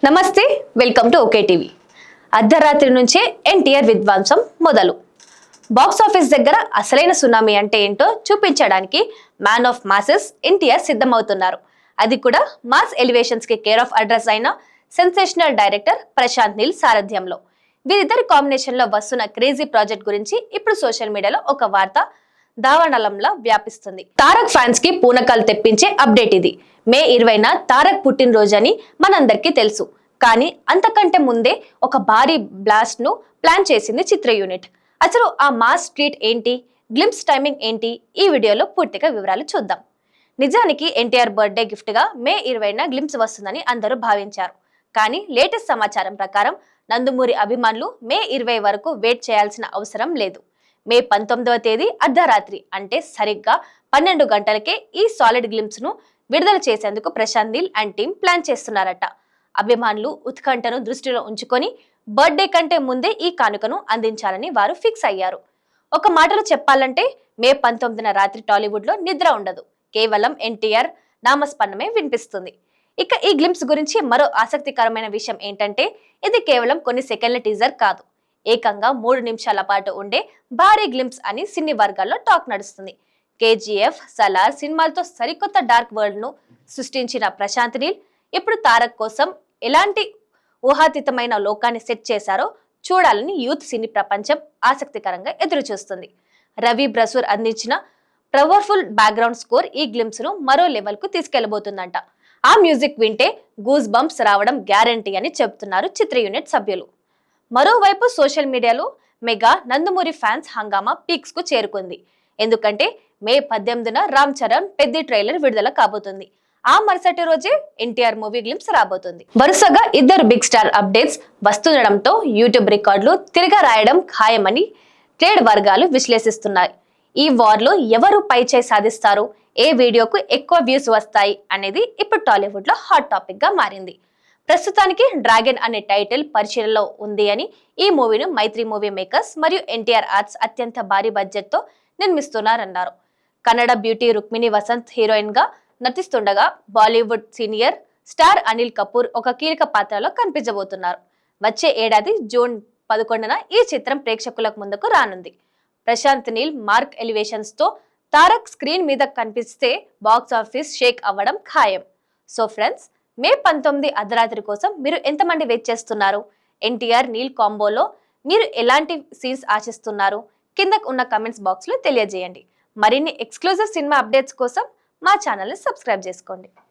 నమస్తే, welcome to okay TV. అర్ధరాత్రి నుంచే ఎన్టీఆర్ విధ్వంసం మొదలు. బాక్స్ ఆఫీస్ దగ్గర అసలైన సునామీ అంటే ఏంటో చూపించడానికి మ్యాన్ ఆఫ్ మాసెస్ ఎన్టీఆర్ సిద్ధమవుతున్నారు. అది కూడా మాస్ ఎలివేషన్స్ కి కేర్ ఆఫ్ అడ్రస్ అయిన సెన్సేషనల్ డైరెక్టర్ ప్రశాంత్ నీల్ సారథ్యంలో. వీరిద్దరి కాంబినేషన్ లో వస్తున్న క్రేజీ ప్రాజెక్ట్ గురించి ఇప్పుడు సోషల్ మీడియాలో ఒక వార్త దావానలంలా వ్యాపిస్తుంది. తారక్ ఫ్యాన్స్ కి పూనకాలు తెప్పించే అప్డేట్ ఇది. మే 20న తారక్ పుట్టినరోజు అని మనందరికీ తెలుసు. కానీ అంతకంటే ముందే ఒక భారీ బ్లాస్ట్ ను ప్లాన్ చేసింది చిత్ర యూనిట్. అసలు ఆ మాస్ ట్రీట్ ఏంటి, గ్లింప్స్ టైమింగ్ ఏంటి, ఈ వీడియోలో పూర్తిగా వివరాలు చూద్దాం. నిజానికి ఎన్టీఆర్ బర్త్డే గిఫ్ట్ గా మే 20న గ్లింప్స్ వస్తుందని అందరూ భావించారు. కానీ లేటెస్ట్ సమాచారం ప్రకారం నందమూరి అభిమానులు మే 20 వరకు వెయిట్ చేయాల్సిన అవసరం లేదు. మే 19వ తేదీ అర్ధరాత్రి అంటే సరిగ్గా 12 గంటలకే ఈ సాలిడ్ గ్లింప్స్ ను విడుదల చేసేందుకు Prashanth Neel and team plan చేస్తున్నారట. అభిమానులు ఉత్కంఠను దృష్టిలో ఉంచుకొని బర్త్డే కంటే ముందే ఈ కానుకను అందించాలని వారు ఫిక్స్ అయ్యారు. ఒక మాటలో చెప్పాలంటే మే 19న రాత్రి టాలీవుడ్ లో నిద్ర ఉండదు. కేవలం ఎన్టీఆర్ నామస్మరణమే వినిపిస్తుంది. ఇక ఈ గ్లింప్స్ గురించి మరో ఆసక్తికరమైన విషయం ఏంటంటే ఇది కేవలం కొన్ని సెకండ్ల టీజర్ కాదు. ఏకంగా 3 నిమిషాల పాటు ఉండే భారీ గ్లింప్స్ అని సినీ వర్గాల్లో టాక్ నడుస్తుంది. కేజీఎఫ్, సలార్ సినిమాలతో సరికొత్త డార్క్ వరల్డ్ ను సృష్టించిన ప్రశాంత్ నీల్ ఇప్పుడు తారక్ కోసం ఎలాంటి ఊహాతీతమైన లోకాన్ని సెట్ చేశారో చూడాలని యూత్ సినీ ప్రపంచం ఆసక్తికరంగా ఎదురు చూస్తుంది. రవి బ్రసూర్ అందించిన పవర్ఫుల్ బ్యాక్గ్రౌండ్ స్కోర్ ఈ గ్లింప్స్ ను మరో లెవెల్ కు తీసుకెళ్లబోతుందంట. ఆ మ్యూజిక్ వింటే గూస్ బంప్స్ రావడం గ్యారంటీ అని చెబుతున్నారు చిత్ర యూనిట్ సభ్యులు. మరోవైపు సోషల్ మీడియాలో మెగా నందమూరి ఫ్యాన్స్ హంగామా పీక్స్ కు చేరుకుంది. ఎందుకంటే మే 18న రామ్ చరణ్ పెద్ద ట్రైలర్ విడుదల కాబోతుంది. ఆ మరుసటి రోజే ఎన్టీఆర్ మూవీ గ్లింప్స్ రాబోతుంది. వరుసగా ఇద్దరు బిగ్ స్టార్ అప్డేట్స్ వస్తుండడంతో యూట్యూబ్ రికార్డులు తిరగా రాయడం ఖాయమని ట్రేడ్ వర్గాలు విశ్లేషిస్తున్నాయి. ఈ వార్ లో ఎవరు పైచేయి సాధిస్తారు, ఏ వీడియోకు ఎక్కువ వ్యూస్ వస్తాయి అనేది ఇప్పుడు టాలీవుడ్ లో హాట్ టాపిక్ గా మారింది. ప్రస్తుతానికి డ్రాగన్ అనే టైటిల్ పరిశీలనలో ఉంది అని, ఈ మూవీను మైత్రి మూవీ మేకర్స్ మరియు ఎన్టీఆర్ ఆర్ట్స్ అత్యంత భారీ బడ్జెట్ తో నిర్మిస్తున్నారన్నారు. కన్నడ బ్యూటీ రుక్మిణి వసంత్ హీరోయిన్ గా నటిస్తుండగా బాలీవుడ్ సీనియర్ స్టార్ అనిల్ కపూర్ ఒక కీలక పాత్రలో కనిపించబోతున్నారు. వచ్చే ఏడాది జూన్ 11న ఈ చిత్రం ప్రేక్షకులకు ముందుకు రానుంది. ప్రశాంత్ నీల్ మార్క్ ఎలివేషన్స్ తో తారక్ స్క్రీన్ మీద కనిపిస్తే బాక్స్ ఆఫీస్ షేక్ అవ్వడం ఖాయం. సో ఫ్రెండ్స్, మే 19 అర్ధరాత్రి కోసం మీరు ఎంతమంది వెయిట్ చేస్తున్నారు? ఎన్టీఆర్ నీల్ కాంబోలో మీరు ఎలాంటి సీన్స్ ఆశిస్తున్నారు? కింద ఉన్న కమెంట్స్ బాక్స్ లో తెలియజేయండి. మరిన్ని ఎక్స్క్లూజివ్ సినిమా అప్డేట్స్ కోసం మా ఛానల్ ని సబ్స్క్రైబ్ చేసుకోండి.